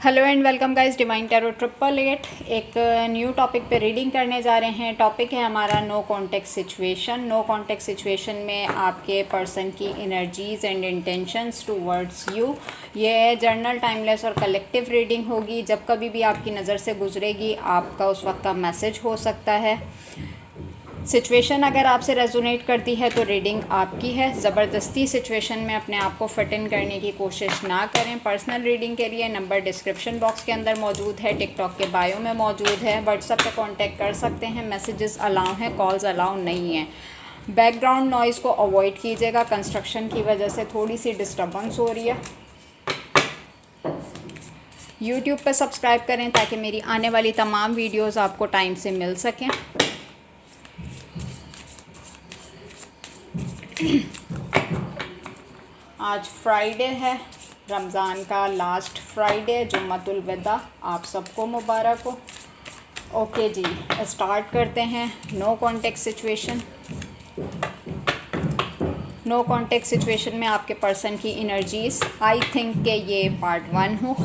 Hello and welcome guys, divine tarot 888 एक new topic पे reading करने जा रहे हैं। टॉपिक है हमारा no contact situation. No contact situation में आपके पर्सन की energies and intentions towards you. ये जर्नल, टाइमलेस और कलेक्टिव रीडिंग होगी। जब कभी भी आपकी नज़र से गुजरेगी आपका उस वक्त का मैसेज हो सकता है। सिचुएशन अगर आपसे रेजोनेट करती है तो रीडिंग आपकी है। ज़बरदस्ती सिचुएशन में अपने आप को फिट इन करने की कोशिश ना करें। पर्सनल रीडिंग के लिए नंबर डिस्क्रिप्शन बॉक्स के अंदर मौजूद है, टिकटॉक के बायो में मौजूद है, व्हाट्सएप पे कांटेक्ट कर सकते हैं। मैसेजेस अलाउ हैं, कॉल्स अलाउ नहीं हैं। बैकग्राउंड नॉइज़ को अवॉइड कीजिएगा, कंस्ट्रक्शन की वजह से थोड़ी सी डिस्टर्बेंस हो रही है। यूट्यूब पर सब्सक्राइब करें ताकि मेरी आने वाली तमाम वीडियोज़ आपको टाइम से मिल सकें। आज फ्राइडे है, रमज़ान का लास्ट फ्राइडे, जुम्मतुल विदा। आप सबको मुबारक हो। ओके जी, स्टार्ट करते हैं। No contact situation. No contact situation में आपके पर्सन की एनर्जीज, आई थिंक कि ये पार्ट 1 हो।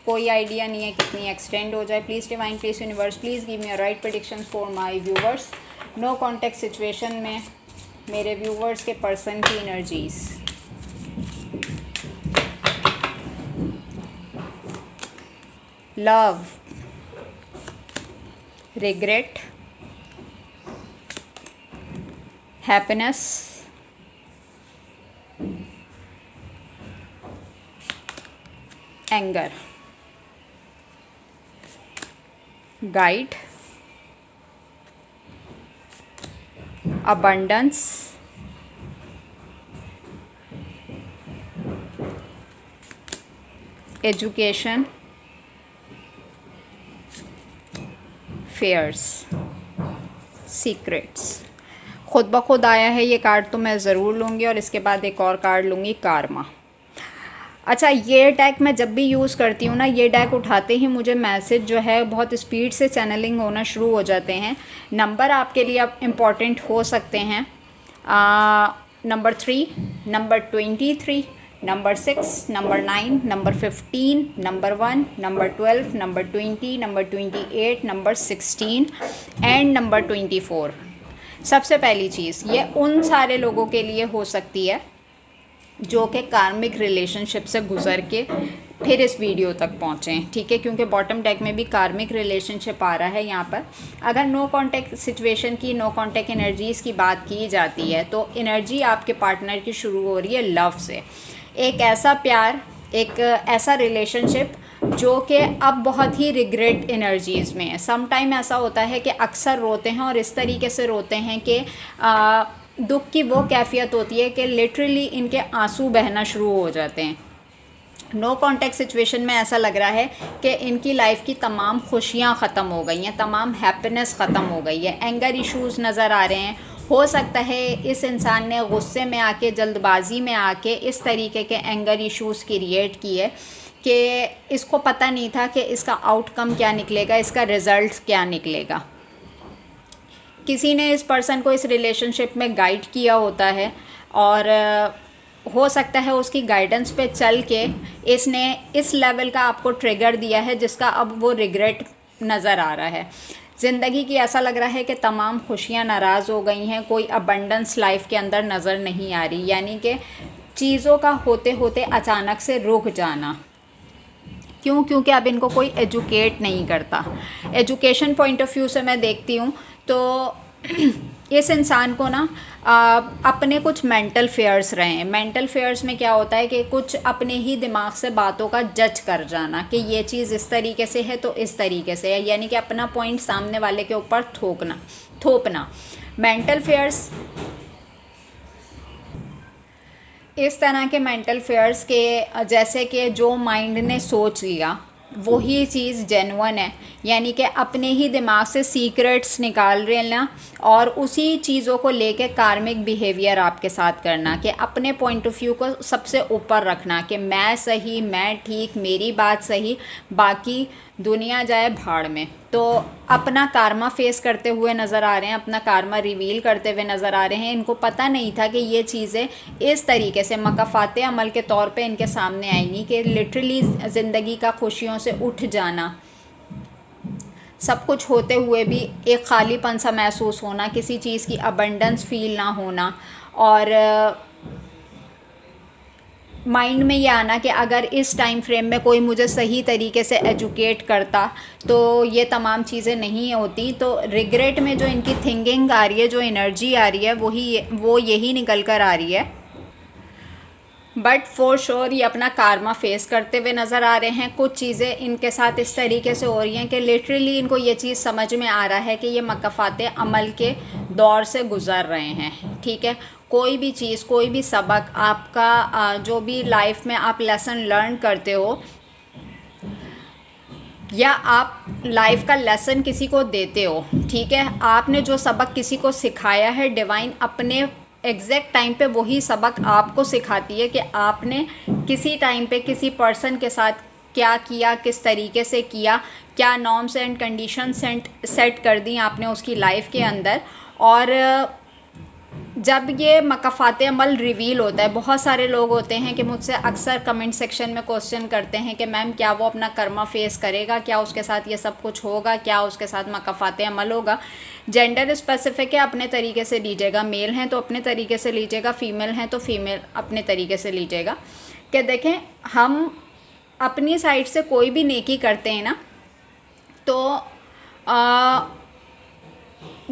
कोई आइडिया नहीं है कितनी एक्सटेंड हो जाए। Please divine, please universe, please give me a right prediction for my viewers. No contact situation में मेरे व्यूवर्स के पर्सन की energies. Love, regret, happiness, anger, guide, abundance, education, fears, secrets। खुद ब खुद आया है ये कार्ड तो मैं ज़रूर लूँगी और इसके बाद एक और कार्ड लूँगी, कारमा। अच्छा, ये डेक मैं जब भी यूज़ करती हूँ ना, ये डेक उठाते ही मुझे मैसेज जो है बहुत स्पीड से चैनलिंग होना शुरू हो जाते हैं। नंबर आपके लिए अब इम्पॉर्टेंट हो सकते हैं। Number 3, number 23, number 6, number 9, number 15, number 1, number 12, number 20, number 28, number 16 and number 24। सबसे पहली चीज़, ये उन सारे लोगों के लिए हो सकती है जो कि कार्मिक रिलेशनशिप से गुज़र के फिर इस वीडियो तक पहुँचे, ठीक है, क्योंकि बॉटम डेक में भी कार्मिक रिलेशनशिप आ रहा है यहाँ पर। अगर नो कांटेक्ट सिचुएशन की, नो कांटेक्ट एनर्जीज़ की बात की जाती है तो एनर्जी आपके पार्टनर की शुरू हो रही है लव से। एक ऐसा प्यार, एक ऐसा रिलेशनशिप जो कि अब बहुत ही रिग्रेट एनर्जीज़ में है। सम टाइम ऐसा होता है कि अक्सर रोते हैं और इस तरीके से रोते हैं कि दुख की वो कैफियत होती है कि लिटरली इनके आंसू बहना शुरू हो जाते हैं। नो कॉन्टेक्ट सिचुएशन में ऐसा लग रहा है कि इनकी लाइफ की तमाम खुशियाँ ख़त्म हो गई हैं, तमाम हैप्पीनेस ख़त्म हो गई है। एंगर इश्यूज़ नज़र आ रहे हैं। हो सकता है इस इंसान ने गुस्से में आके, जल्दबाजी में आके इस तरीके के एंगर इश्यूज़ क्रिएट किए कि इसको पता नहीं था कि इसका आउटकम क्या निकलेगा, इसका रिज़ल्ट क्या निकलेगा। किसी ने इस पर्सन को इस रिलेशनशिप में गाइड किया होता है और हो सकता है उसकी गाइडेंस पे चल के इसने इस लेवल का आपको ट्रिगर दिया है जिसका अब वो रिग्रेट नज़र आ रहा है। ज़िंदगी की ऐसा लग रहा है कि तमाम खुशियाँ नाराज़ हो गई हैं, कोई अबंडेंस लाइफ के अंदर नज़र नहीं आ रही, यानी कि चीज़ों का होते होते अचानक से रुक जाना। क्यों? क्योंकि अब इनको कोई एजुकेट नहीं करता। एजुकेशन पॉइंट ऑफ व्यू से मैं देखती हूँ तो इस इंसान को ना अपने कुछ मेंटल फेयर्स रहे हैं। मेंटल फेयर्स में क्या होता है कि कुछ अपने ही दिमाग से बातों का जज कर जाना कि ये चीज़ इस तरीके से है तो इस तरीके से है, यानी कि अपना पॉइंट सामने वाले के ऊपर थोपना। मेंटल फेयर्स, इस तरह के मेंटल फेयर्स के जैसे कि जो माइंड ने सोच लिया वही चीज़ जेन्युइन है, यानी कि अपने ही दिमाग से सीक्रेट्स निकाल लेना और उसी चीज़ों को लेके कार्मिक बिहेवियर आपके साथ करना कि अपने पॉइंट ऑफ व्यू को सबसे ऊपर रखना कि मैं सही, मैं ठीक, मेरी बात सही, बाकी दुनिया जाए भाड़ में। तो अपना कारमा फेस करते हुए नज़र आ रहे हैं, अपना कारमा रिवील करते हुए नज़र आ रहे हैं। इनको पता नहीं था कि ये चीज़ें इस तरीके से मकाफ़ात अमल के तौर पे इनके सामने आएंगी कि लिटरली ज़िंदगी का खुशियों से उठ जाना, सब कुछ होते हुए भी एक खालीपन सा महसूस होना, किसी चीज़ की अबंडेंस फील ना होना, और माइंड में ये आना कि अगर इस टाइम फ्रेम में कोई मुझे सही तरीके से एजुकेट करता तो ये तमाम चीज़ें नहीं होती। तो रिग्रेट में जो इनकी थिंकिंग आ रही है, जो एनर्जी आ रही है, वो यही निकल कर आ रही है। बट फॉर श्योर ये अपना कारमा फेस करते हुए नज़र आ रहे हैं। कुछ चीज़ें इनके साथ इस तरीके से हो रही हैं कि लिटरली इनको ये चीज़ समझ में आ रहा है कि ये मकाफ़ात अमल के दौर से गुज़र रहे हैं। ठीक है, कोई भी चीज़, कोई भी सबक आपका, जो भी लाइफ में आप लेसन लर्न करते हो या आप लाइफ का लेसन किसी को देते हो, ठीक है, आपने जो सबक किसी को सिखाया है, डिवाइन अपने एग्जैक्ट टाइम पे वही सबक आपको सिखाती है कि आपने किसी टाइम पे किसी पर्सन के साथ क्या किया, किस तरीके से किया, क्या नॉर्म्स एंड कंडीशन सेट कर दी आपने उसकी लाइफ के अंदर। और जब ये मकाफ़ात अमल रिवील होता है, बहुत सारे लोग होते हैं कि मुझसे अक्सर कमेंट सेक्शन में क्वेश्चन करते हैं कि मैम क्या वो अपना कर्मा फेस करेगा, क्या उसके साथ ये सब कुछ होगा, क्या उसके साथ मकाफ़ात अमल होगा। जेंडर स्पेसिफिक है, अपने तरीके से लीजिएगा। मेल हैं तो अपने तरीके से लीजिएगा, फ़ीमेल हैं तो फ़ीमेल अपने तरीके से लीजिएगा। कि देखें, हम अपनी साइड से कोई भी नेकी करते हैं ना, तो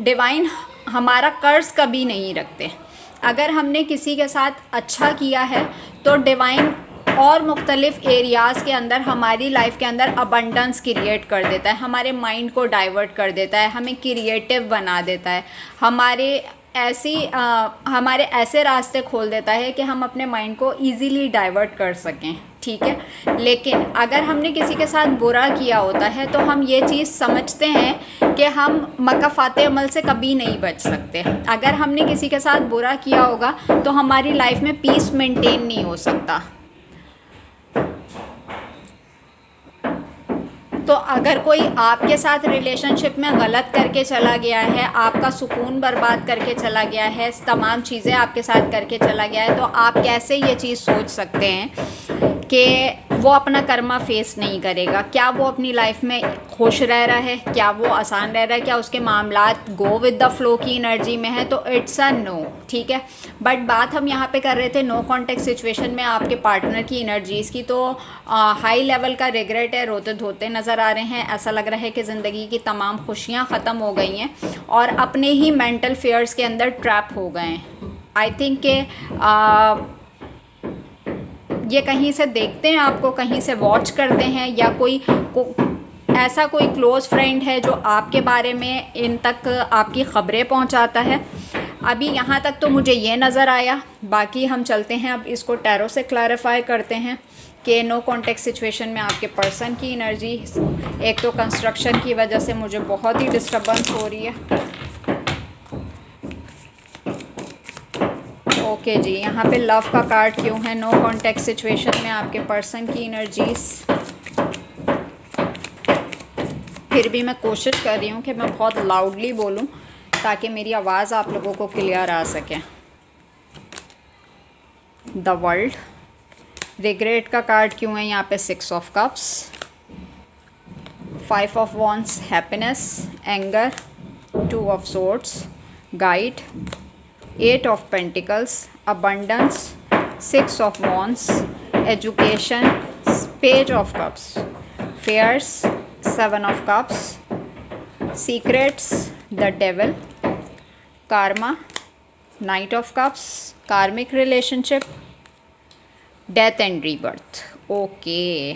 डिवाइन हमारा कर्ज कभी नहीं रखते। अगर हमने किसी के साथ अच्छा किया है तो डिवाइन और मुख्तलिफ़ एरियाज़ के अंदर हमारी लाइफ के अंदर अबंडेंस क्रिएट कर देता है, हमारे माइंड को डाइवर्ट कर देता है, हमें क्रिएटिव बना देता है, हमारे ऐसे रास्ते खोल देता है कि हम अपने माइंड को ईज़िली डाइवर्ट कर सकें। ठीक है, लेकिन अगर हमने किसी के साथ बुरा किया होता है तो हम ये चीज़ समझते हैं कि हम मकाफ़ात अमल से कभी नहीं बच सकते। अगर हमने किसी के साथ बुरा किया होगा तो हमारी लाइफ में पीस मेंटेन नहीं हो सकता। तो अगर कोई आपके साथ रिलेशनशिप में गलत करके चला गया है, आपका सुकून बर्बाद करके चला गया है, तमाम चीज़ें आपके साथ करके चला गया है, तो आप कैसे ये चीज़ सोच सकते हैं कि वो अपना कर्मा फेस नहीं करेगा? क्या वो अपनी लाइफ में खुश रह रहा है? क्या वो आसान रह रहा है? क्या उसके मामलात गो विद द फ्लो की एनर्जी में है? तो इट्स अ नो। ठीक है, बट बात हम यहाँ पे कर रहे थे नो कॉन्टेक्ट सिचुएशन में आपके पार्टनर की एनर्जीज़ की। तो हाई लेवल का रिग्रेट है, रोते धोते नज़र आ रहे हैं। ऐसा लग रहा है कि ज़िंदगी की तमाम खुशियाँ ख़त्म हो गई हैं और अपने ही मेंटल फेयर्स के अंदर ट्रैप हो गए हैं। आई थिंक के ये कहीं से देखते हैं आपको, कहीं से वॉच करते हैं, या ऐसा कोई क्लोज़ फ्रेंड है जो आपके बारे में इन तक आपकी ख़बरें पहुंचाता है। अभी यहाँ तक तो मुझे ये नज़र आया, बाकी हम चलते हैं अब इसको टैरो से क्लैरिफाई करते हैं कि नो कॉन्टेक्ट सिचुएशन में आपके पर्सन की एनर्जी, एक तो कंस्ट्रक्शन की वजह से मुझे बहुत ही डिस्टर्बेंस हो रही है। ओके जी, यहाँ पे लव का कार्ड क्यों है नो कॉन्टेक्ट सिचुएशन में आपके पर्सन की एनर्जीज? फिर भी मैं कोशिश कर रही हूँ कि मैं बहुत लाउडली बोलूँ ताकि मेरी आवाज़ आप लोगों को क्लियर आ सके। द वर्ल्ड, रिग्रेट का कार्ड क्यों है यहाँ पे? 6 of cups, 5 of wands, happiness, anger, 2 of swords, guide, 8 of pentacles, abundance, 6 of wands, education, page of cups, fears, 7 of cups, secrets, the devil, karma, Knight of Cups, karmic relationship, death and rebirth. Okay,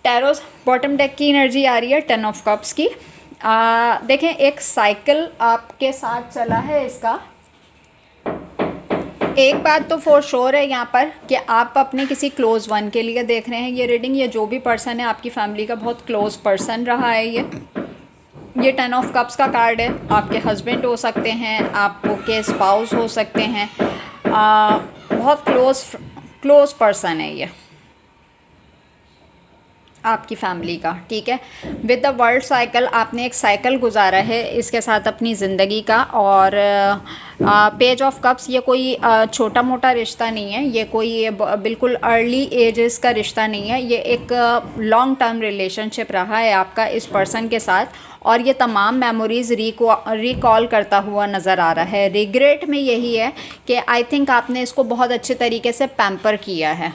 tarot bottom deck की energy आ रही है 10 of cups की। देखें, एक cycle आपके साथ चला है इसका। एक बात तो फॉर श्योर है यहाँ पर कि आप अपने किसी क्लोज़ वन के लिए देख रहे हैं ये रीडिंग। ये जो भी पर्सन है आपकी फैमिली का बहुत क्लोज़ पर्सन रहा है। ये 10 ऑफ कप्स का कार्ड है। आपके हस्बैंड हो सकते हैं, आपके स्पाउस हो सकते हैं, बहुत क्लोज़ पर्सन है ये। आपकी फैमिली का, ठीक है। विद द वर्ल्ड साइकिल आपने एक साइकिल गुजारा है इसके साथ अपनी ज़िंदगी का। और पेज ऑफ कप्स ये कोई छोटा मोटा रिश्ता नहीं है, ये कोई बिल्कुल अर्ली एजेस का रिश्ता नहीं है, ये एक लॉन्ग टर्म रिलेशनशिप रहा है आपका इस पर्सन के साथ। और ये तमाम मेमोरीज़ रिकॉल करता हुआ नज़र आ रहा है। रिग्रेट में यही है कि आई थिंक आपने इसको बहुत अच्छे तरीके से पैम्पर किया है।